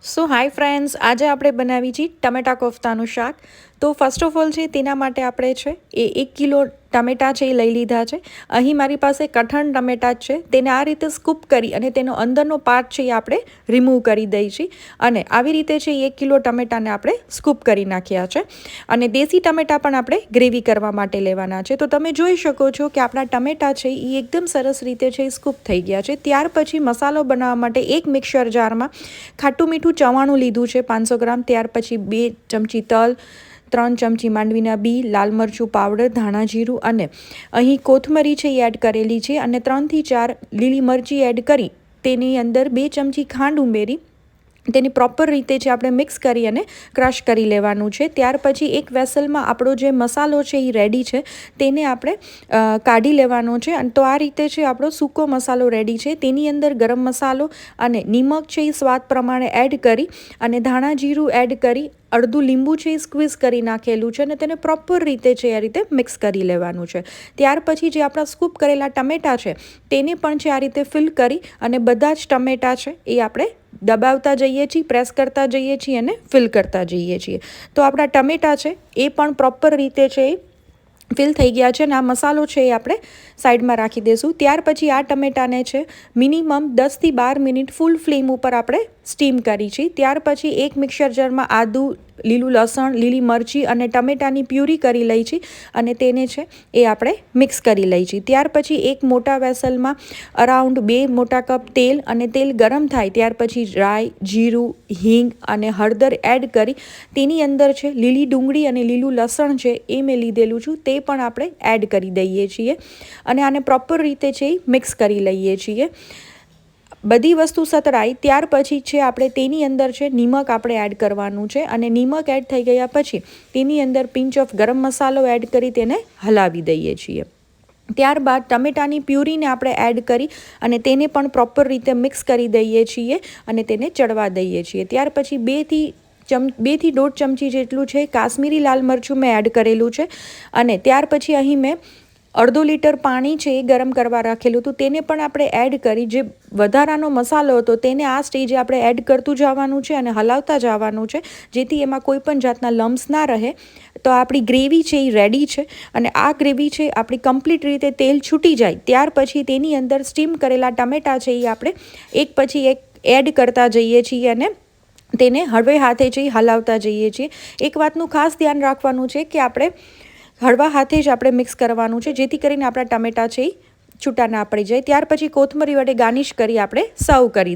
સો hi friends, આજે આપણે બનાવી છીએ ટમેટા કોફતાનું શાક. તો ફર્સ્ટ ઓફ ઓલ છે તેના માટે આપણે છે એ 1 કિલો ટમેટા છે એ લઈ લીધા છે. અહીં મારી પાસે કઠણ ટમેટા જ છે. તેને આ રીતે સ્કૂપ કરી અને તેનો અંદરનો પાર્ટ છે એ આપણે રિમૂવ કરી દઈએ છીએ. અને આવી રીતે છે 1 કિલો ટમેટાને આપણે સ્કૂપ કરી નાખ્યા છે. અને દેશી ટમેટા પણ આપણે ગ્રેવી કરવા માટે લેવાના છે. તો તમે જોઈ શકો છો કે આપણા ટમેટા છે એ એકદમ સરસ રીતે છે સ્કૂપ થઈ ગયા છે. ત્યાર પછી મસાલો બનાવવા માટે એક મિક્સર જારમાં ખાટું મીઠું ચવાણું લીધું છે 500 ગ્રામ. ત્યાર પછી 2 ચમચી તલ, 3 ચમચી માંડવીના બી, લાલ મરચું પાવડર, ધાણા જીરું અને અહીં કોથમરી છે એ એડ કરેલી છે. અને 3 થી 4 લીલી મરચી એડ કરી તેની અંદર 2 ચમચી ખાંડ ઉમેરી તેની પ્રોપર રીતે છે આપણે મિક્સ કરી અને ક્રશ કરી લેવાનું છે. ત્યાર પછી એક વેસલમાં આપણો જે મસાલો છે એ રેડી છે તેને આપણે કાઢી લેવાનો છે. અને તો આ રીતે છે આપણો સૂકો મસાલો રેડી છે. તેની અંદર ગરમ મસાલો અને નિમક છે એ સ્વાદ પ્રમાણે એડ કરી અને ધાણા જીરું એડ કરી અડધું લીંબુ છે એ સ્ક્વીઝ કરી નાખેલું છે અને તેને પ્રોપર રીતે છે આ રીતે મિક્સ કરી લેવાનું છે. ત્યાર પછી જે આપણા સ્કૂપ કરેલા ટમેટા છે તેને પણ છે આ રીતે ફિલ કરી અને બધા જ ટમેટા છે એ આપણે દબાવતા જઈએ છીએ, પ્રેસ કરતા જઈએ છીએ અને ફિલ કરતા જઈએ છીએ. તો આપણા ટમેટા છે એ પણ પ્રોપર રીતે છે એ ફિલ થઈ ગયા છે. અને આ મસાલો છે એ આપણે સાઈડમાં રાખી દઈશું. ત્યાર પછી આ ટમેટાને છે મિનિમમ 10 થી 12 મિનિટ ફૂલ ફ્લેમ ઉપર આપણે સ્ટીમ કરી છે. ત્યાર પછી એક મિક્સર જારમાં આદું, લીલું લસણ, લીલી મરચી અને ટમેટાની પ્યુરી કરી લઈ છીએ અને તેને છે એ આપણે મિક્સ કરી લઈ છીએ. ત્યાર પછી એક મોટા વેસલમાં અરાઉન્ડ 2 મોટા કપ તેલ અને તેલ ગરમ થાય ત્યાર પછી રાઈ, જીરું, હિંગ અને હળદર એડ કરી તેની અંદર છે લીલી ડુંગળી અને લીલું લસણ છે એ મેં લીધેલું છું તે પણ આપણે એડ કરી દઈએ છીએ અને આને પ્રોપર રીતે છે એ મિક્સ કરી લઈએ છીએ. બધી વસ્તુ સતળાય ત્યાર પછી છે આપણે તેની અંદર છે નિમક આપણે એડ કરવાનું છે અને નિમક એડ થઈ ગયા પછી તેની અંદર પિંચ ઓફ ગરમ મસાલો એડ કરી તેને હલાવી દઈએ છીએ. ત્યારબાદ ટમેટાની પ્યુરીને આપણે એડ કરી અને તેને પણ પ્રોપર રીતે મિક્સ કરી દઈએ છીએ અને તેને ચડવા દઈએ છીએ. ત્યાર પછી 2 થી 1.5 ચમચી જેટલું છે કાશ્મીરી લાલ મરચું મેં એડ કરેલું છે. અને ત્યાર પછી અહીં મેં અડધો લીટર પાણી છે એ ગરમ કરવા રાખેલું હતું તેને પણ આપણે એડ કરી જે વધારાનો મસાલો હતો તેને આ સ્ટેજે આપણે એડ કરતું જવાનું છે અને હલાવતા જવાનું છે જેથી એમાં કોઈ પણ જાતના લમ્સ ના રહે. તો આપણી ગ્રેવી છે એ રેડી છે અને આ ગ્રેવી છે આપણી કમ્પ્લીટ રીતે તેલ છૂટી જાય ત્યાર પછી તેની અંદર સ્ટીમ કરેલા ટમેટા છે એ આપણે એક પછી એક એડ કરતા જઈએ છીએ અને તેને હળવે હાથે છે હલાવતા જઈએ છીએ. એક વાતનું ખાસ ધ્યાન રાખવાનું છે કે આપણે હળવા હાથે જ આપણે મિક્સ કરવાનું છે જેથી કરીને આપણા ટમેટા છે એ છૂટા ના પડી જાય. ત્યાર પછી કોથમરી વડે ગાર્નિશ કરી આપણે સર્વ કરી